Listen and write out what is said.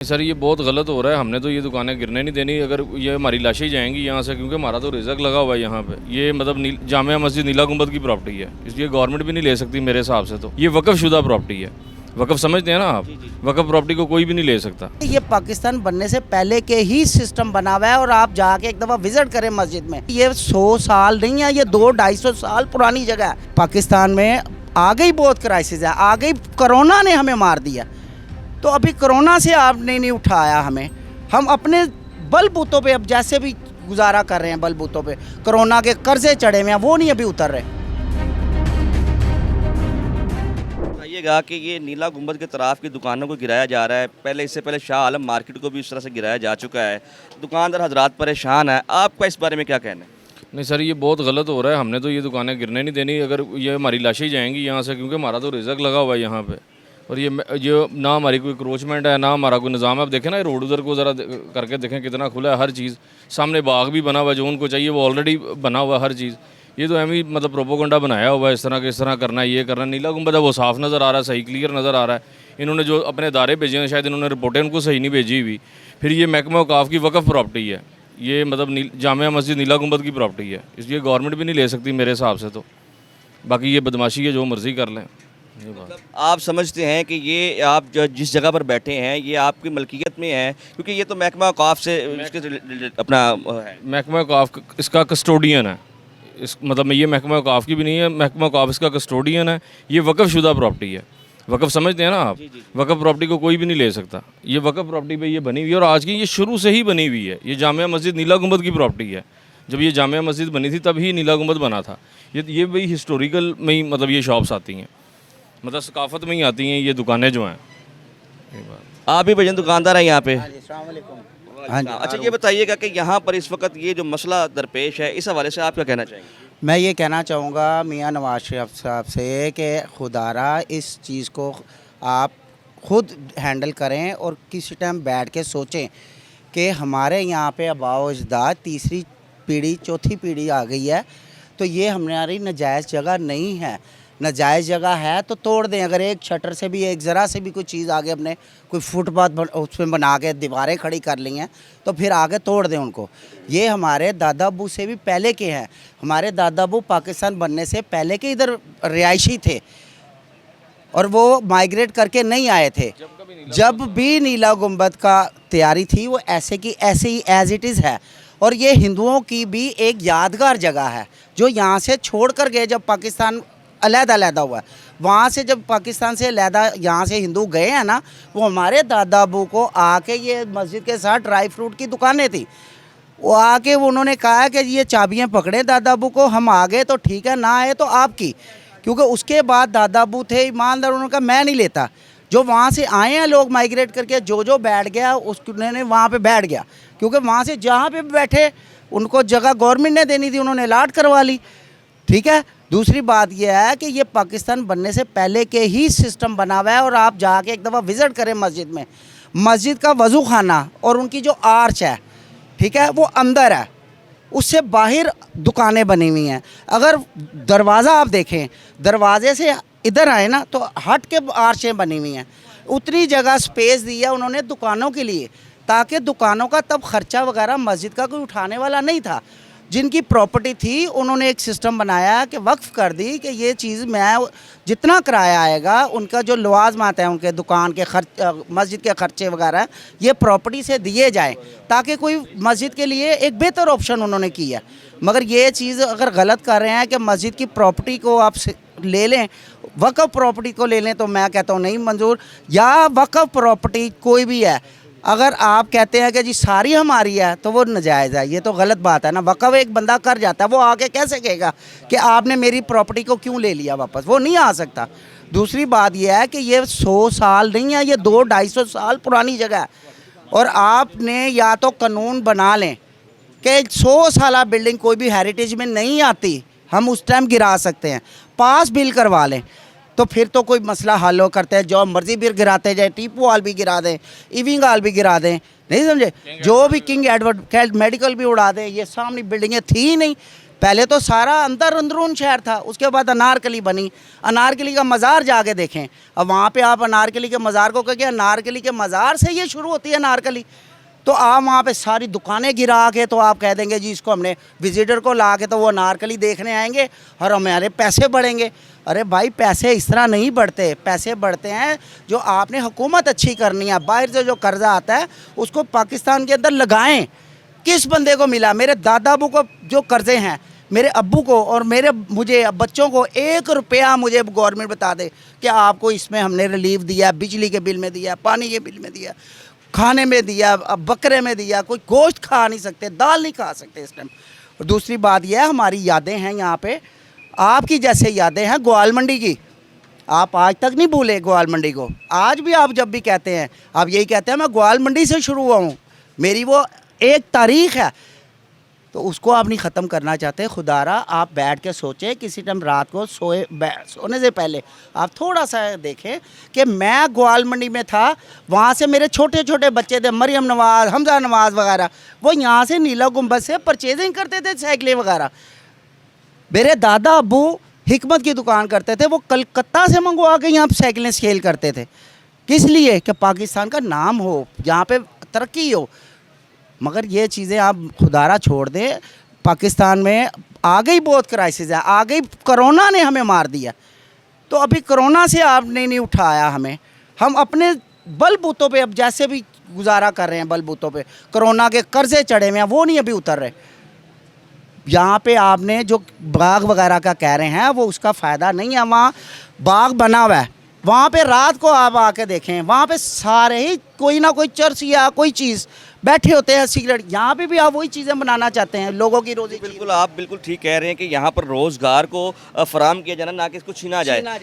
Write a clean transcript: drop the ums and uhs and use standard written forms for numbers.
Sir ये बहुत गलत हो रहा है। हमने तो ये दुकानें गिरने नहीं देनी। अगर ये हमारी लाशें ही जाएंगी यहाँ से, क्योंकि हमारा तो रिजक लगा हुआ है यहाँ पे। ये मतलब जामिया मस्जिद नीला गुंबद की प्रॉपर्टी है, इसलिए गवर्नमेंट भी नहीं ले सकती मेरे हिसाब से। तो ये वक्फ शुदा प्रॉपर्टी है। वक्फ समझते हैं ना आप? वक्फ प्रॉपर्टी को कोई भी नहीं ले सकता। ये पाकिस्तान बनने से पहले के ही सिस्टम बना हुआ है और आप जाके एक दफ़ा विजिट करें मस्जिद में। ये 100 साल नहीं है, ये 200-250 साल पुरानी जगह है। पाकिस्तान में आगे ही बहुत क्राइसिस है, आगे ही कोरोना ने हमें मार दिया। तो अभी कोरोना से आपने नहीं उठाया हमें। हम अपने बलबूतों पे अब जैसे भी गुजारा कर रहे हैं, बलबूतों पे कोरोना के कर्जे चढ़े हुए हैं, वो नहीं अभी उतर रहे। बताइएगा कि ये नीला गुंबद के तरफ की दुकानों को गिराया जा रहा है। पहले इससे पहले शाह आलम मार्केट को भी इस तरह से गिराया जा चुका है। दुकानदार हजरात परेशान है। आपका इस बारे में क्या कहना है? नहीं सर, ये बहुत गलत हो रहा है। हमने तो ये दुकानें गिरने नहीं देनी। अगर ये हमारी लाशें ही जाएंगी यहाँ से, क्योंकि हमारा तो रिजक लगा हुआ है यहाँ पे। और ये ना हमारी कोई क्रोचमेंट है, ना हमारा कोई निज़ाम है। अब देखें ना, रोड उधर को ज़रा करके देखें कितना खुला है हर चीज़। सामने बाग भी बना हुआ है, जो उनको चाहिए वो ऑलरेडी बना हुआ है हर चीज़। ये तो एम ही मतलब प्रोपोगंडा बनाया हुआ है, इस तरह करना है, ये करना है। नीला गुंबद है वो साफ़ नज़र आ रहा है, सही क्लियर नज़र आ रहा है। इन्होंने जो अपने इदारे भेजे हैं, शायद इन्होंने रिपोर्टें उनको सही नहीं भेजी हुई। फिर ये महकमा औकाफ की वक्फ प्रॉपर्टी है, ये मतलब जामिया मस्जिद नीला गुंबद की प्रॉपर्टी है, इसलिए गवर्नमेंट भी नहीं ले सकती मेरे हिसाब से। तो बाकी ये बदमाशी है, जो मर्ज़ी कर लें। मतलब आप समझते हैं कि ये आप जो जिस जगह पर बैठे हैं ये आपकी मलकियत में है, क्योंकि ये तो महकमा औकाफ से अपना है। महकमा औकाफ इसका कस्टोडियन है। इस मतलब ये महकमा औकाफ की भी नहीं है, महकमा औकाफ इसका कस्टोडियन है। ये वक्फ शुदा प्रॉपर्टी है। वक्फ समझते हैं ना आप? वक्फ प्रॉपर्टी को कोई भी नहीं ले सकता। ये वक्फ प्रॉपर्टी पे ये बनी हुई है, और आज की ये शुरू से ही बनी हुई है। ये जामिया मस्जिद नीला गुंबद की प्रॉपर्टी है। जब ये जामिया मस्जिद बनी थी तब ही नीला गुंबद बना था। ये भाई हिस्टोरिकल में ही मतलब ये शॉप्स आती हैं, मतलब सकाफत में ही आती हैं ये दुकानें जो हैं। आप भी भजन दुकानदार हैं यहाँ पे? हाँ जी। अच्छा, ये बताइएगा कि यहाँ पर इस वक्त ये जो मसला दरपेश है, इस हवाले से आप क्या कहना चाहेंगे? मैं ये कहना चाहूँगा मियाँ नवाज शरीफ साहब से कि खुदारा इस चीज़ को आप खुद हैंडल करें और किसी टाइम बैठ के सोचें कि हमारे यहाँ पे आबाओ अजदाद तीसरी पीढ़ी चौथी पीढ़ी आ गई है, तो ये हमारी नाजायज़ जगह नहीं है। नाजायज़ जगह है तो तोड़ दें। अगर एक शटर से भी, एक ज़रा से भी कोई चीज़ आगे अपने कोई फुटपाथ उसमें बना के दीवारें खड़ी कर ली हैं तो फिर आगे तोड़ दें उनको। ये हमारे दादा अबू से भी पहले के हैं। हमारे दादा अबू पाकिस्तान बनने से पहले के इधर रिहायशी थे और वो माइग्रेट करके नहीं आए थे। जब भी नीला गुंबद का तैयारी थी वो ऐसे की ऐसे ही एज़ इट इज़ है। और ये हिंदुओं की भी एक यादगार जगह है, जो यहाँ से छोड़ कर गए जब पाकिस्तान अलहदा हुआ है। वहाँ से जब पाकिस्तान से अलहदा यहाँ से हिंदू गए हैं ना, वो हमारे दादा अबू को आके, ये मस्जिद के साथ ड्राई फ्रूट की दुकानें थी, वो आके उन्होंने कहा कि ये चाबियाँ पकड़े दादा अबू को, हम आ गए तो ठीक है, ना आए तो आपकी। क्योंकि उसके बाद दादा अबू थे ईमानदार, उन्होंने कहा मैं नहीं लेता। जो वहाँ से आए हैं लोग माइग्रेट करके, जो बैठ गया उसने वहाँ पे बैठ गया, क्योंकि वहाँ से जहाँ पे बैठे उनको जगह गवर्नमेंट ने देनी थी, उन्होंने अलाट करवा ली। ठीक है। दूसरी बात यह है कि ये पाकिस्तान बनने से पहले के ही सिस्टम बना हुआ है और आप जाके एक दफ़ा विज़िट करें मस्जिद में। मस्जिद का वज़ू खाना और उनकी जो आर्च है, ठीक है, वो अंदर है, उससे बाहर दुकानें बनी हुई हैं। अगर दरवाज़ा आप देखें, दरवाजे से इधर आए ना तो हट के आर्चें बनी हुई हैं। उतनी जगह स्पेस दी है उन्होंने दुकानों के लिए, ताकि दुकानों का तब ख़र्चा वगैरह मस्जिद का कोई उठाने वाला नहीं था। जिनकी प्रॉपर्टी थी उन्होंने एक सिस्टम बनाया कि वक्फ कर दी कि ये चीज़ मैं जितना किराया आएगा, उनका जो लवाजमात है, उनके दुकान के खर्च, मस्जिद के खर्चे वगैरह, ये प्रॉपर्टी से दिए जाएं, ताकि कोई मस्जिद के लिए एक बेहतर ऑप्शन उन्होंने किया। मगर ये चीज़ अगर गलत कर रहे हैं कि मस्जिद की प्रॉपर्टी को आप ले लें, वक्फ प्रॉपर्टी को ले लें, तो मैं कहता हूँ नहीं मंजूर। या वक्फ प्रॉपर्टी कोई भी है, अगर आप कहते हैं कि जी सारी हमारी है तो वो नाजायज़ है, ये तो गलत बात है ना। वक़्फ़ एक बंदा कर जाता है, वो आके कैसे कहेगा कि आपने मेरी प्रॉपर्टी को क्यों ले लिया वापस? वो नहीं आ सकता। दूसरी बात यह है कि ये 100 साल नहीं है, ये 200-250 साल पुरानी जगह है। और आपने या तो कानून बना लें कि 100 साल बिल्डिंग कोई भी हेरिटेज में नहीं आती, हम उस टाइम गिरा सकते हैं, पास बिल करवा लें, तो फिर तो कोई मसला हल हो करते हैं। जो मर्जी भी गिराते जाए, टीपू हॉल भी गिरा दें, इविंग हॉल भी गिरा दें, नहीं समझे, जो भी किंग एडवर्ड मेडिकल भी उड़ा दें। ये सामने बिल्डिंगें थी ही नहीं, पहले तो सारा अंदरून शहर था, उसके बाद अनारकली बनी। अनारकली का मज़ार जाके देखें, अब वहाँ पे आप अनारकली के मज़ार को कहें अनारकली के मज़ार से ये शुरू होती है अनारकली, तो आप वहाँ पे सारी दुकानें गिरा के तो आप कह देंगे जी इसको हमने विजिटर को ला के तो वो अनारकली देखने आएंगे और हमारे पैसे बढ़ेंगे। अरे भाई पैसे इस तरह नहीं बढ़ते, पैसे बढ़ते हैं जो आपने हुकूमत अच्छी करनी है। बाहर से जो कर्जा आता है उसको पाकिस्तान के अंदर लगाएं। किस बंदे को मिला? मेरे दादा अबू को जो कर्जे हैं, मेरे अब्बू को और मुझे बच्चों को 1 रुपया मुझे गवर्नमेंट बता दे कि आपको इसमें हमने रिलीफ दिया, बिजली के बिल में दिया, पानी के बिल में दिया, खाने में दिया, बकरे में दिया। कोई गोश्त खा नहीं सकते, दाल नहीं खा सकते इस टाइम। और दूसरी बात यह है हमारी यादें हैं यहाँ पे, आपकी जैसे यादें हैं ग्वाल मंडी की, आप आज तक नहीं भूले ग्वाल मंडी को। आज भी आप जब भी कहते हैं आप यही कहते हैं मैं ग्वाल मंडी से शुरू हुआ हूँ, मेरी वो एक तारीख़ है, तो उसको आप नहीं ख़त्म करना चाहते। खुदारा आप बैठ के सोचें, किसी टाइम रात को सोने से पहले आप थोड़ा सा देखें कि मैं ग्वाल मंडी में था, वहाँ से मेरे छोटे छोटे बच्चे थे, मरियम नवाज़, हमजा नवाज़ वगैरह, वो यहाँ से नीला गुंबद से परचेजिंग करते थे साइकिलें वगैरह। मेरे दादा अब्बू हिकमत की दुकान करते थे, वो कलकत्ता से मंगवा के यहाँ साइकिलें सेल करते थे। किस लिए? कि पाकिस्तान का नाम हो, यहाँ पे तरक्की हो। मगर ये चीज़ें आप खुदारा छोड़ दें, पाकिस्तान में आ गई बहुत क्राइसिस है, आ गई कोरोना ने हमें मार दिया, तो अभी कोरोना से आपने नहीं उठाया हमें। हम अपने बलबूतों पे अब जैसे भी गुजारा कर रहे हैं, बलबूतों पे कोरोना के कर्जे चढ़े हुए हैं, वो नहीं अभी उतर रहे। यहाँ पे आपने जो बाग वगैरह का कह रहे हैं वो उसका फ़ायदा नहीं है। वहाँ बाग बना हुआ है, वहाँ पे रात को आप आके देखें, वहाँ पे सारे ही कोई ना कोई चर्च या कोई चीज़ बैठे होते हैं, सिगरेट। यहाँ पे भी आप वही चीज़ें बनाना चाहते हैं, लोगों की रोज़ी। बिल्कुल, आप बिल्कुल ठीक कह रहे हैं कि यहाँ पर रोज़गार को फराहम किया जाना, ना कि इसको छीना जाए।